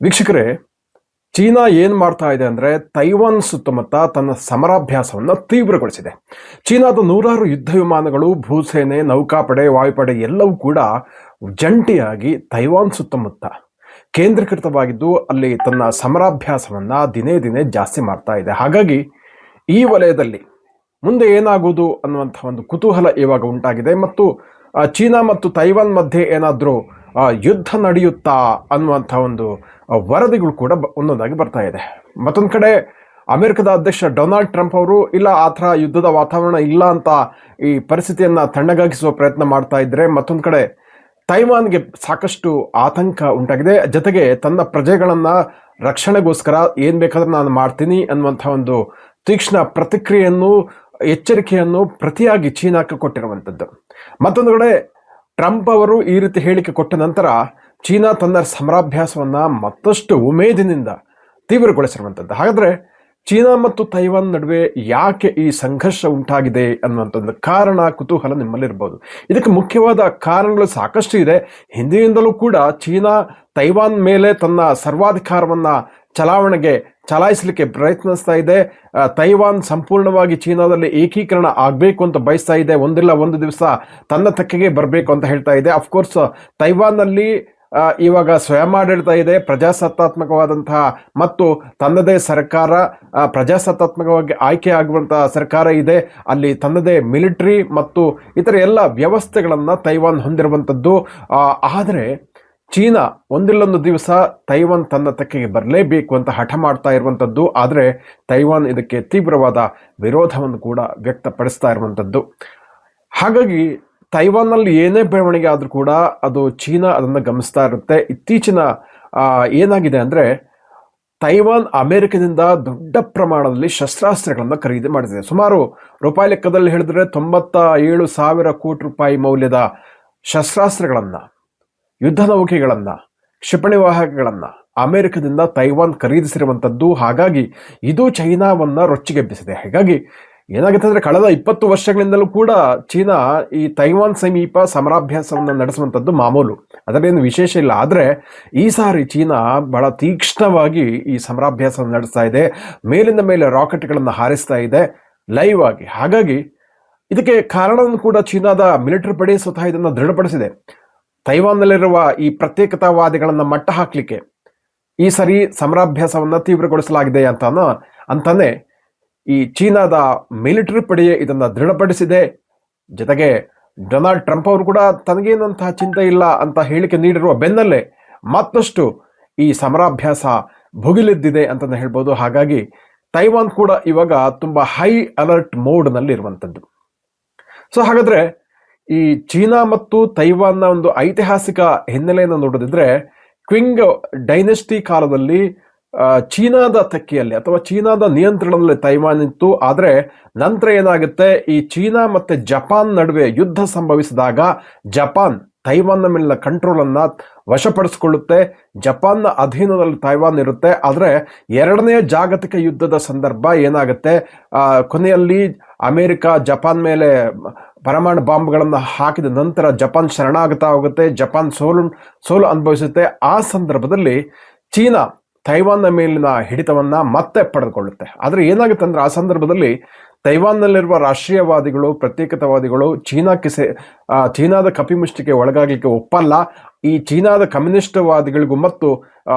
ವೀಕ್ಷಕರೇ, ಚೀನಾ ಏನು ಮಾಡ್ತಾ ಇದೆ ಅಂದರೆ ತೈವಾನ್ ಸುತ್ತಮುತ್ತ ತನ್ನ ಸಮರಾಭ್ಯಾಸವನ್ನು ತೀವ್ರಗೊಳಿಸಿದೆ. ಚೀನಾದ ನೂರಾರು ಯುದ್ಧ ವಿಮಾನಗಳು, ಭೂಸೇನೆ, ನೌಕಾಪಡೆ, ವಾಯುಪಡೆ ಎಲ್ಲವೂ ಕೂಡ ಜಂಟಿಯಾಗಿ ತೈವಾನ್ ಸುತ್ತಮುತ್ತ ಕೇಂದ್ರೀಕೃತವಾಗಿದ್ದು ಅಲ್ಲಿ ತನ್ನ ಸಮರಾಭ್ಯಾಸವನ್ನು ದಿನೇ ದಿನೇ ಜಾಸ್ತಿ ಮಾಡ್ತಾ ಇದೆ. ಹಾಗಾಗಿ ಈ ವಲಯದಲ್ಲಿ ಮುಂದೆ ಏನಾಗುವುದು ಅನ್ನುವಂಥ ಒಂದು ಕುತೂಹಲ ಇವಾಗ ಉಂಟಾಗಿದೆ. ಮತ್ತು ಚೀನಾ ಮತ್ತು ತೈವಾನ್ ಮಧ್ಯೆ ಏನಾದರೂ ಯುದ್ಧ ನಡೆಯುತ್ತಾ ಅನ್ನುವಂಥ ಒಂದು ವರದಿಗಳು ಕೂಡ ಒಂದೊಂದಾಗಿ ಬರ್ತಾ ಇದೆ. ಮತ್ತೊಂದು ಕಡೆ ಅಮೆರಿಕದ ಅಧ್ಯಕ್ಷ ಡೊನಾಲ್ಡ್ ಟ್ರಂಪ್ ಅವರು ಇಲ್ಲ, ಆ ಥರ ಯುದ್ಧದ ವಾತಾವರಣ ಇಲ್ಲ ಅಂತ ಈ ಪರಿಸ್ಥಿತಿಯನ್ನು ತಣ್ಣಗಾಗಿಸುವ ಪ್ರಯತ್ನ ಮಾಡ್ತಾ ಇದ್ದರೆ, ಮತ್ತೊಂದು ಕಡೆ ತೈವಾನ್ಗೆ ಸಾಕಷ್ಟು ಆತಂಕ ಉಂಟಾಗಿದೆ. ಜೊತೆಗೆ ತನ್ನ ಪ್ರಜೆಗಳನ್ನು ರಕ್ಷಣೆಗೋಸ್ಕರ ಏನು ಬೇಕಾದ್ರೂ ನಾನು ಮಾಡ್ತೀನಿ ಅನ್ನುವಂಥ ಒಂದು ತೀಕ್ಷ್ಣ ಪ್ರತಿಕ್ರಿಯೆಯನ್ನು, ಎಚ್ಚರಿಕೆಯನ್ನು ಪ್ರತಿಯಾಗಿ ಚೀನಾಕ್ಕೆ ಕೊಟ್ಟಿರುವಂಥದ್ದು. ಮತ್ತೊಂದು ಕಡೆ ಟ್ರಂಪ್ ಅವರು ಈ ರೀತಿ ಹೇಳಿಕೆ ಕೊಟ್ಟ ನಂತರ ಚೀನಾ ತನ್ನ ಸಮರಾಭ್ಯಾಸವನ್ನು ಮತ್ತಷ್ಟು ಉಮೇದಿನಿಂದ ತೀವ್ರಗೊಳಿಸಿರುವಂಥದ್ದು. ಹಾಗಾದರೆ ಚೀನಾ ಮತ್ತು ತೈವಾನ್ ನಡುವೆ ಯಾಕೆ ಈ ಸಂಘರ್ಷ ಉಂಟಾಗಿದೆ ಅನ್ನುವಂಥದ್ದು ಕಾರಣ, ಕುತೂಹಲ ನಿಮ್ಮಲ್ಲಿರ್ಬೋದು. ಇದಕ್ಕೆ ಮುಖ್ಯವಾದ ಕಾರಣಗಳು ಸಾಕಷ್ಟು ಇದೆ. ಹಿಂದಿನಿಂದಲೂ ಕೂಡ ಚೀನಾ ತೈವಾನ್ ಮೇಲೆ ತನ್ನ ಸರ್ವಾಧಿಕಾರವನ್ನು ಚಲಾಯಿಸಲಿಕ್ಕೆ ಪ್ರಯತ್ನಿಸ್ತಾ ಇದೆ. ತೈವಾನ್ ಸಂಪೂರ್ಣವಾಗಿ ಚೀನಾದಲ್ಲಿ ಏಕೀಕರಣ ಆಗಬೇಕು ಅಂತ ಬಯಸ್ತಾ ಇದೆ. ಒಂದಿಲ್ಲ ಒಂದು ದಿವಸ ತನ್ನ ತೆಕ್ಕೆಗೆ ಬರಬೇಕು ಅಂತ ಹೇಳ್ತಾ ಇದೆ. ಅಫ್ಕೋರ್ಸ್ ತೈವಾನ್ನಲ್ಲಿ ಇವಾಗ ಸ್ವಯಮಾಡಳಿತ ಇದೆ, ಪ್ರಜಾಸತ್ತಾತ್ಮಕವಾದಂತಹ ಮತ್ತು ತನ್ನದೇ ಸರ್ಕಾರ, ಪ್ರಜಾಸತ್ತಾತ್ಮಕವಾಗಿ ಆಯ್ಕೆ ಆಗುವಂತಹ ಸರ್ಕಾರ ಇದೆ. ಅಲ್ಲಿ ತನ್ನದೇ ಮಿಲಿಟರಿ ಮತ್ತು ಇತರ ಎಲ್ಲ ವ್ಯವಸ್ಥೆಗಳನ್ನು ತೈವಾನ್ ಹೊಂದಿರುವಂಥದ್ದು. ಆದರೆ ಚೀನಾ ಒಂದಿಲ್ಲೊಂದು ದಿವಸ ತೈವಾನ್ ತನ್ನ ತೆಕ್ಕೆಗೆ ಬರಲೇಬೇಕು ಅಂತ ಹಠ ಮಾಡ್ತಾ ಇರುವಂಥದ್ದು. ಆದರೆ ತೈವಾನ್ ಇದಕ್ಕೆ ತೀವ್ರವಾದ ವಿರೋಧವನ್ನು ಕೂಡ ವ್ಯಕ್ತಪಡಿಸ್ತಾ ಇರುವಂಥದ್ದು. ಹಾಗಾಗಿ ತೈವಾನ್ನಲ್ಲಿ ಏನೇ ಬೆಳವಣಿಗೆ ಆದರೂ ಕೂಡ ಅದು ಚೀನಾ ಅದನ್ನು ಗಮನಿಸ್ತಾ ಇರುತ್ತೆ. ಇತ್ತೀಚಿನ ಏನಾಗಿದೆ ಅಂದರೆ ತೈವಾನ್ ಅಮೆರಿಕದಿಂದ ದೊಡ್ಡ ಪ್ರಮಾಣದಲ್ಲಿ ಶಸ್ತ್ರಾಸ್ತ್ರಗಳನ್ನು ಖರೀದಿ ಮಾಡಿದೆ. ಸುಮಾರು ರೂಪಾಯಿ ಲೆಕ್ಕದಲ್ಲಿ ಹೇಳಿದ್ರೆ 97,000 ಕೋಟಿ ರೂಪಾಯಿ ಮೌಲ್ಯದ ಶಸ್ತ್ರಾಸ್ತ್ರಗಳನ್ನು, ಯುದ್ಧ ನೌಕೆಗಳನ್ನು, ಕ್ಷಿಪಣಿ ವಾಹಕಗಳನ್ನು ಅಮೆರಿಕದಿಂದ ತೈವಾನ್ ಖರೀದಿಸಿರುವಂಥದ್ದು. ಹಾಗಾಗಿ ಇದು ಚೈನಾವನ್ನು ರೊಚ್ಚಿಗೆಬ್ಬಿಸಿದೆ. ಹಾಗಾಗಿ ಏನಾಗುತ್ತೆ ಅಂದರೆ ಕಳೆದ 20 ವರ್ಷಗಳಿಂದಲೂ ಕೂಡ ಚೀನಾ ಈ ತೈವಾನ್ ಸಮೀಪ ಸಮರಾಭ್ಯಾಸವನ್ನು ನಡೆಸುವಂಥದ್ದು ಮಾಮೂಲು, ಅದರೇನು ವಿಶೇಷ ಇಲ್ಲ. ಆದರೆ ಈ ಸಾರಿ ಚೀನಾ ಬಹಳ ತೀಕ್ಷ್ಣವಾಗಿ ಈ ಸಮರಾಭ್ಯಾಸವನ್ನು ನಡೆಸ್ತಾ ಇದೆ. ಮೇಲಿಂದ ಮೇಲೆ ರಾಕೆಟ್ಗಳನ್ನು ಹಾರಿಸ್ತಾ ಇದೆ ಲೈವ್ ಆಗಿ. ಹಾಗಾಗಿ ಇದಕ್ಕೆ ಕಾರಣವನ್ನು ಕೂಡ ಚೀನಾದ ಮಿಲಿಟರಿ ಪಡೆ ಸ್ವತಃ ಇದನ್ನು ದೃಢಪಡಿಸಿದೆ. ತೈವಾನ್ನಲ್ಲಿರುವ ಈ ಪ್ರತ್ಯೇಕತಾವಾದಿಗಳನ್ನು ಮಟ್ಟ ಹಾಕಲಿಕ್ಕೆ ಈ ಸರಿ ಸಮರಾಭ್ಯಾಸವನ್ನು ತೀವ್ರಗೊಳಿಸಲಾಗಿದೆ ಅಂತಾನೆ ಈ ಚೀನಾದ ಮಿಲಿಟರಿ ಪಡೆಯೇ ಇದನ್ನು ದೃಢಪಡಿಸಿದೆ. ಜೊತೆಗೆ ಡೊನಾಲ್ಡ್ ಟ್ರಂಪ್ ಅವರು ಕೂಡ ತನಗೇನಂತಹ ಚಿಂತೆ ಇಲ್ಲ ಅಂತ ಹೇಳಿಕೆ ನೀಡಿರುವ ಬೆನ್ನಲ್ಲೇ ಮತ್ತಷ್ಟು ಈ ಸಮರಾಭ್ಯಾಸ ಭುಗಿಲೆದ್ದಿದೆ ಅಂತಲೇ ಹೇಳ್ಬೋದು. ಹಾಗಾಗಿ ತೈವಾನ್ ಕೂಡ ಇವಾಗ ತುಂಬ ಹೈ ಅಲರ್ಟ್ ಮೋಡ್ನಲ್ಲಿ ಇರುವಂಥದ್ದು. ಸೊ ಹಾಗಾದರೆ ಈ ಚೀನಾ ಮತ್ತು ತೈವಾನ್ನ ಒಂದು ಐತಿಹಾಸಿಕ ಹಿನ್ನೆಲೆಯನ್ನು ನೋಡೋದಿದ್ರೆ, ಕ್ವಿಂಗ್ ಡೈನೆಸ್ಟಿ ಕಾಲದಲ್ಲಿ ಚೀನಾದ ತೆಕ್ಕೆಯಲ್ಲಿ ಅಥವಾ ಚೀನಾದ ನಿಯಂತ್ರಣದಲ್ಲಿ ತೈವಾನ್ ಇತ್ತು. ಆದರೆ ನಂತರ ಏನಾಗುತ್ತೆ, ಈ ಚೀನಾ ಮತ್ತು ಜಪಾನ್ ನಡುವೆ ಯುದ್ಧ ಸಂಭವಿಸಿದಾಗ ಜಪಾನ್ ತೈವಾನ್ನ ಮೇಲಿನ ಕಂಟ್ರೋಲನ್ನು ವಶಪಡಿಸಿಕೊಳ್ಳುತ್ತೆ. ಜಪಾನ್ನ ಅಧೀನದಲ್ಲಿ ತೈವಾನ್ ಇರುತ್ತೆ. ಆದರೆ ಎರಡನೇ ಜಾಗತಿಕ ಯುದ್ಧದ ಸಂದರ್ಭ ಏನಾಗುತ್ತೆ, ಕೊನೆಯಲ್ಲಿ ಅಮೆರಿಕ ಜಪಾನ್ ಮೇಲೆ ಪರಮಾಣು ಬಾಂಬ್ಗಳನ್ನು ಹಾಕಿದ ನಂತರ ಜಪಾನ್ ಶರಣಾಗುತ್ತಾ ಹೋಗುತ್ತೆ. ಜಪಾನ್ ಸೋಲು ಅನುಭವಿಸುತ್ತೆ. ಆ ಸಂದರ್ಭದಲ್ಲಿ ಚೀನಾ ತೈವಾನ್ನ ಮೇಲಿನ ಹಿಡಿತವನ್ನು ಮತ್ತೆ ಪಡೆದುಕೊಳ್ಳುತ್ತೆ. ಆದರೆ ಏನಾಗುತ್ತೆ ಅಂದರೆ ಆ ಸಂದರ್ಭದಲ್ಲಿ ತೈವಾನ್ನಲ್ಲಿರುವ ರಾಷ್ಟ್ರೀಯವಾದಿಗಳು, ಪ್ರತ್ಯೇಕತಾವಾದಿಗಳು ಚೀನಾದ ಕಪಿಮುಷ್ಟಿಗೆ ಒಳಗಾಗಲಿಕ್ಕೆ ಒಪ್ಪಲ್ಲ. ಈ ಚೀನಾದ ಕಮ್ಯುನಿಸ್ಟ್ವಾದಿಗಳಿಗೂ ಮತ್ತು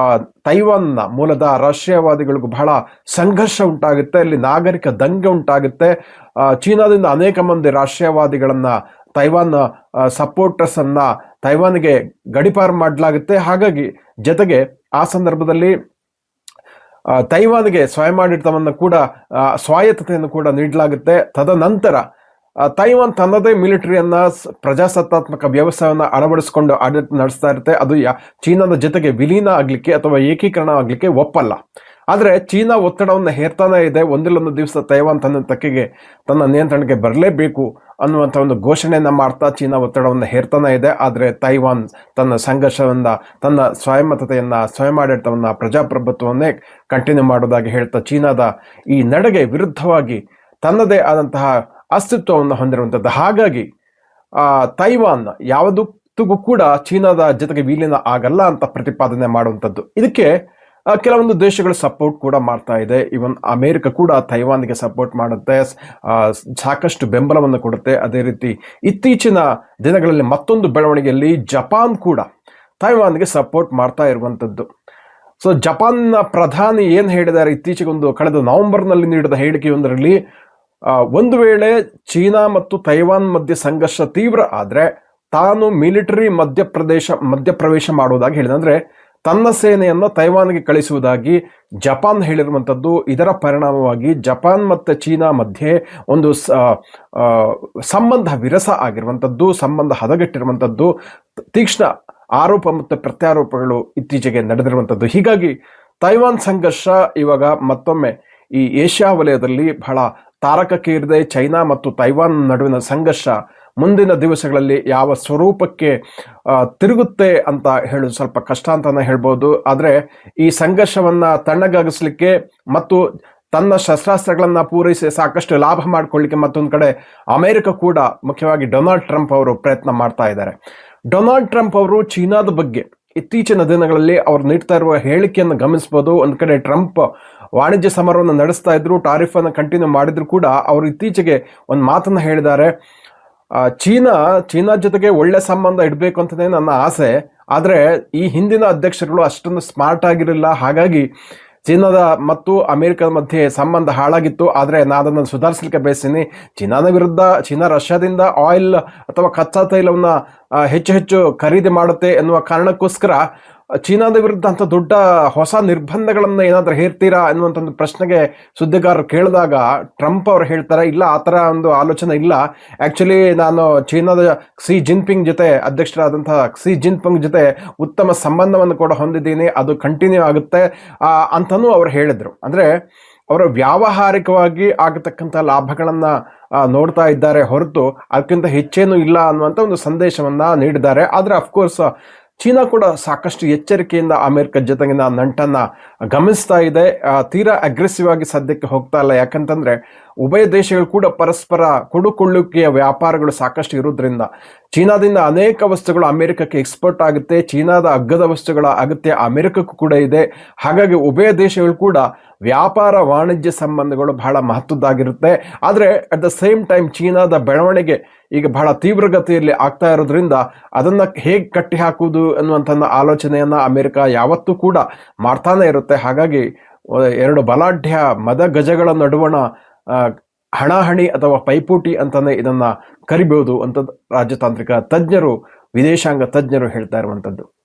ತೈವಾನ್ನ ಮೂಲದ ರಾಷ್ಟ್ರೀಯವಾದಿಗಳಿಗೂ ಬಹಳ ಸಂಘರ್ಷ ಉಂಟಾಗುತ್ತೆ. ಅಲ್ಲಿ ನಾಗರಿಕ ದಂಗೆ ಉಂಟಾಗುತ್ತೆ. ಚೀನಾದಿಂದ ಅನೇಕ ಮಂದಿ ರಾಷ್ಟ್ರೀಯವಾದಿಗಳನ್ನು, ತೈವಾನ್ ಸಪೋರ್ಟರ್ಸನ್ನು ತೈವಾನ್ಗೆ ಗಡೀಪಾರು ಮಾಡಲಾಗುತ್ತೆ. ಹಾಗಾಗಿ ಜೊತೆಗೆ ಆ ಸಂದರ್ಭದಲ್ಲಿ ತೈವಾನ್ಗೆ ಸ್ವಯಮಾಡಳಿತವನ್ನು ಕೂಡ, ಸ್ವಾಯತ್ತತೆಯನ್ನು ಕೂಡ ನೀಡಲಾಗುತ್ತೆ. ತದನಂತರ ತೈವಾನ್ ತನ್ನದೇ ಮಿಲಿಟರಿಯನ್ನು, ಪ್ರಜಾಸತ್ತಾತ್ಮಕ ವ್ಯವಸ್ಥೆಯನ್ನು ಅಳವಡಿಸಿಕೊಂಡು ಆಡಳಿತ ನಡೆಸ್ತಾ ಇರುತ್ತೆ. ಅದು ಚೀನಾದ ಜೊತೆಗೆ ವಿಲೀನ ಆಗಲಿಕ್ಕೆ ಅಥವಾ ಏಕೀಕರಣ ಆಗಲಿಕ್ಕೆ ಒಪ್ಪಲ್ಲ. ಆದರೆ ಚೀನಾ ಒತ್ತಡವನ್ನು ಹೇರ್ತಾನೆ ಇದೆ. ಒಂದಿಲ್ಲೊಂದು ದಿವಸ ತೈವಾನ್ ತನ್ನ ನಿಯಂತ್ರಣಕ್ಕೆ ಬರಲೇಬೇಕು ಅನ್ನುವಂಥ ಒಂದು ಘೋಷಣೆಯನ್ನು ಮಾಡ್ತಾ ಚೀನಾ ಒತ್ತಡವನ್ನು ಹೇರ್ತಾನೆ ಇದೆ. ಆದರೆ ತೈವಾನ್ ತನ್ನ ಸಂಘರ್ಷವನ್ನು, ತನ್ನ ಸ್ವಯಮಾಡಳಿತವನ್ನು, ಪ್ರಜಾಪ್ರಭುತ್ವವನ್ನೇ ಕಂಟಿನ್ಯೂ ಮಾಡೋದಾಗಿ ಹೇಳ್ತಾ ಚೀನಾದ ಈ ನಡೆಗೆ ವಿರುದ್ಧವಾಗಿ ತನ್ನದೇ ಆದಂತಹ ಅಸ್ತಿತ್ವವನ್ನು ಹೊಂದಿರುವಂಥದ್ದು. ಹಾಗಾಗಿ ತೈವಾನ್ ಯಾವುದಕ್ಕೂ ಕೂಡ ಚೀನಾದ ಜೊತೆಗೆ ವಿಲೀನ ಆಗಲ್ಲ ಅಂತ ಪ್ರತಿಪಾದನೆ ಮಾಡುವಂಥದ್ದು. ಇದಕ್ಕೆ ಕೆಲವೊಂದು ದೇಶಗಳು ಸಪೋರ್ಟ್ ಕೂಡ ಮಾಡ್ತಾ ಇದೆ. ಇವನ್ ಅಮೆರಿಕ ಕೂಡ ತೈವಾನ್ಗೆ ಸಪೋರ್ಟ್ ಮಾಡುತ್ತೆ, ಸಾಕಷ್ಟು ಬೆಂಬಲವನ್ನು ಕೊಡುತ್ತೆ. ಅದೇ ರೀತಿ ಇತ್ತೀಚಿನ ದಿನಗಳಲ್ಲಿ ಮತ್ತೊಂದು ಬೆಳವಣಿಗೆಯಲ್ಲಿ ಜಪಾನ್ ಕೂಡ ತೈವಾನ್ಗೆ ಸಪೋರ್ಟ್ ಮಾಡ್ತಾ ಇರುವಂಥದ್ದು. ಸೊ ಜಪಾನ್ನ ಪ್ರಧಾನಿ ಏನು ಹೇಳಿದ್ದಾರೆ, ಇತ್ತೀಚೆಗೊಂದು ಕಳೆದ ನವೆಂಬರ್ನಲ್ಲಿ ನೀಡಿದ ಹೇಳಿಕೆಯೊಂದರಲ್ಲಿ, ಒಂದು ವೇಳೆ ಚೀನಾ ಮತ್ತು ತೈವಾನ್ ಮಧ್ಯೆ ಸಂಘರ್ಷ ತೀವ್ರ ಆದರೆ ತಾನು ಮಿಲಿಟರಿ ಮಧ್ಯಪ್ರವೇಶ ಮಾಡುವುದಾಗಿ ಹೇಳಿದೆ. ಅಂದರೆ ತನ್ನ ಸೇನೆಯನ್ನು ತೈವಾನ್ಗೆ ಕಳಿಸುವುದಾಗಿ ಜಪಾನ್ ಹೇಳಿರುವಂಥದ್ದು. ಇದರ ಪರಿಣಾಮವಾಗಿ ಜಪಾನ್ ಮತ್ತು ಚೀನಾ ಮಧ್ಯೆ ಒಂದು ಸಂಬಂಧ ವಿರಸ ಆಗಿರುವಂಥದ್ದು, ಸಂಬಂಧ ಹದಗೆಟ್ಟಿರುವಂಥದ್ದು, ತೀಕ್ಷ್ಣ ಆರೋಪ ಮತ್ತು ಪ್ರತ್ಯಾರೋಪಗಳು ಇತ್ತೀಚೆಗೆ ನಡೆದಿರುವಂಥದ್ದು. ಹೀಗಾಗಿ ತೈವಾನ್ ಸಂಘರ್ಷ ಇವಾಗ ಮತ್ತೊಮ್ಮೆ ಈ ಏಷ್ಯಾ ವಲಯದಲ್ಲಿ ಬಹಳ ತಾರಕಕ್ಕೇರಿದೆ. ಚೈನಾ ಮತ್ತು ತೈವಾನ್ ನಡುವಿನ ಸಂಘರ್ಷ ಮುಂದಿನ ದಿವಸಗಳಲ್ಲಿ ಯಾವ ಸ್ವರೂಪಕ್ಕೆ ತಿರುಗುತ್ತೆ ಅಂತ ಹೇಳೋದು ಸ್ವಲ್ಪ ಕಷ್ಟ ಅಂತಾನೆ ಹೇಳ್ಬೋದು. ಆದರೆ ಈ ಸಂಘರ್ಷವನ್ನು ತಣ್ಣಗಾಗಿಸ್ಲಿಕ್ಕೆ ಮತ್ತು ತನ್ನ ಶಸ್ತ್ರಾಸ್ತ್ರಗಳನ್ನು ಪೂರೈಸಿ ಸಾಕಷ್ಟು ಲಾಭ ಮಾಡಿಕೊಳ್ಳಿಕ್ಕೆ ಮತ್ತೊಂದು ಕಡೆ ಅಮೆರಿಕ ಕೂಡ, ಮುಖ್ಯವಾಗಿ ಡೊನಾಲ್ಡ್ ಟ್ರಂಪ್ ಅವರು ಪ್ರಯತ್ನ ಮಾಡ್ತಾ ಇದ್ದಾರೆ. ಡೊನಾಲ್ಡ್ ಟ್ರಂಪ್ ಅವರು ಚೀನಾದ ಬಗ್ಗೆ ಇತ್ತೀಚಿನ ದಿನಗಳಲ್ಲಿ ಅವ್ರು ನೀಡ್ತಾ ಇರುವ ಹೇಳಿಕೆಯನ್ನು ಗಮನಿಸಬಹುದು. ಒಂದು ಕಡೆ ಟ್ರಂಪ್ ವಾಣಿಜ್ಯ ಸಮರವನ್ನು ನಡೆಸ್ತಾ ಇದ್ರು, ಟಾರಿಫ್ ಅನ್ನು ಕಂಟಿನ್ಯೂ ಮಾಡಿದ್ರು ಕೂಡ ಅವರು ಇತ್ತೀಚೆಗೆ ಒಂದು ಮಾತನ್ನು ಹೇಳಿದ್ದಾರೆ. ಚೀನಾ ಜೊತೆಗೆ ಒಳ್ಳೆ ಸಂಬಂಧ ಇಡಬೇಕು ಅಂತಲೇ ನನ್ನ ಆಸೆ, ಆದರೆ ಈ ಹಿಂದಿನ ಅಧ್ಯಕ್ಷರುಗಳು ಅಷ್ಟೊಂದು ಸ್ಮಾರ್ಟ್ ಆಗಿರಲಿಲ್ಲ, ಹಾಗಾಗಿ ಚೀನಾದ ಮತ್ತು ಅಮೆರಿಕದ ಮಧ್ಯೆ ಸಂಬಂಧ ಹಾಳಾಗಿತ್ತು. ಆದರೆ ನಾನು ಅದನ್ನು ಸುಧಾರಿಸಲಿಕ್ಕೆ ಬಯಸ್ತೀನಿ. ಚೀನಾ ರಷ್ಯಾದಿಂದ ಆಯಿಲ್ ಅಥವಾ ಕಚ್ಚಾ ತೈಲವನ್ನು ಹೆಚ್ಚು ಖರೀದಿ ಮಾಡುತ್ತೆ ಎನ್ನುವ ಕಾರಣಕ್ಕೋಸ್ಕರ ಚೀನಾದ ವಿರುದ್ಧ ಅಂತ ದೊಡ್ಡ ಹೊಸ ನಿರ್ಬಂಧಗಳನ್ನು ಏನಾದರೂ ಹೇರ್ತೀರಾ ಅನ್ನುವಂಥ ಒಂದು ಪ್ರಶ್ನೆಗೆ ಸುದ್ದಿಗಾರರು ಕೇಳಿದಾಗ ಟ್ರಂಪ್ ಅವರು ಹೇಳ್ತಾರೆ, ಇಲ್ಲ, ಆ ಥರ ಒಂದು ಆಲೋಚನೆ ಇಲ್ಲ. ಆ್ಯಕ್ಚುಲಿ ನಾನು ಚೀನಾದ ಅಧ್ಯಕ್ಷರಾದಂತಹ ಕ್ಸಿ ಜಿನ್ಪಿಂಗ್ ಜೊತೆ ಉತ್ತಮ ಸಂಬಂಧವನ್ನು ಕೂಡ ಹೊಂದಿದ್ದೀನಿ, ಅದು ಕಂಟಿನ್ಯೂ ಆಗುತ್ತೆ ಅಂತಲೂ ಅವರು ಹೇಳಿದರು. ಅಂದರೆ ಅವರು ವ್ಯಾವಹಾರಿಕವಾಗಿ ಆಗತಕ್ಕಂಥ ಲಾಭಗಳನ್ನು ನೋಡ್ತಾ ಇದ್ದಾರೆ ಹೊರತು ಅದಕ್ಕಿಂತ ಹೆಚ್ಚೇನೂ ಇಲ್ಲ ಅನ್ನುವಂಥ ಒಂದು ಸಂದೇಶವನ್ನು ನೀಡಿದ್ದಾರೆ. ಆದರೆ ಅಫ್ಕೋರ್ಸ್ ಚೀನಾ ಕೂಡ ಸಾಕಷ್ಟು ಎಚ್ಚರಿಕೆಯಿಂದ ಅಮೆರಿಕ ಜೊತೆಗಿನ ನಂಟನ್ನು ಗಮನಿಸ್ತಾ ಇದೆ. ತೀರಾ ಅಗ್ರೆಸಿವ್ ಆಗಿ ಸದ್ಯಕ್ಕೆ ಹೋಗ್ತಾ ಇಲ್ಲ. ಯಾಕಂತಂದರೆ ಉಭಯ ದೇಶಗಳು ಕೂಡ ಪರಸ್ಪರ ಕೊಡುಕೊಳ್ಳುವಿಕೆಯ ವ್ಯಾಪಾರಗಳು ಸಾಕಷ್ಟು ಇರೋದ್ರಿಂದ ಚೀನಾದಿಂದ ಅನೇಕ ವಸ್ತುಗಳು ಅಮೆರಿಕಕ್ಕೆ ಎಕ್ಸ್ಪೋರ್ಟ್ ಆಗುತ್ತೆ. ಚೀನಾದ ಅಗ್ಗದ ವಸ್ತುಗಳ ಅಗತ್ಯ ಅಮೆರಿಕಕ್ಕೂ ಕೂಡ ಇದೆ. ಹಾಗಾಗಿ ಉಭಯ ದೇಶಗಳು ಕೂಡ ವ್ಯಾಪಾರ ವಾಣಿಜ್ಯ ಸಂಬಂಧಗಳು ಬಹಳ ಮಹತ್ವದ್ದಾಗಿರುತ್ತೆ. ಆದರೆ ಅಟ್ ದ ಸೇಮ್ ಟೈಮ್ ಚೀನಾದ ಬೆಳವಣಿಗೆ ಈಗ ಬಹಳ ತೀವ್ರಗತಿಯಲ್ಲಿ ಆಗ್ತಾ ಇರೋದ್ರಿಂದ ಅದನ್ನು ಹೇಗೆ ಕಟ್ಟಿ ಹಾಕುವುದು ಅನ್ನುವಂಥ ಆಲೋಚನೆಯನ್ನು ಅಮೆರಿಕ ಯಾವತ್ತೂ ಕೂಡ ಮಾಡ್ತಾನೆ ಇರುತ್ತೆ. ಹಾಗಾಗಿ ಎರಡು ಬಲಾಢ್ಯ ಮದ ಗಜಗಳ ನಡುವಣ ಹಣಾಹಣಿ ಅಥವಾ ಪೈಪೋಟಿ ಅಂತಾನೆ ಇದನ್ನ ಕರಿಬಹುದು ಅಂತ ರಾಜತಾಂತ್ರಿಕ ತಜ್ಞರು, ವಿದೇಶಾಂಗ ತಜ್ಞರು ಹೇಳ್ತಾ ಇರುವಂಥದ್ದು.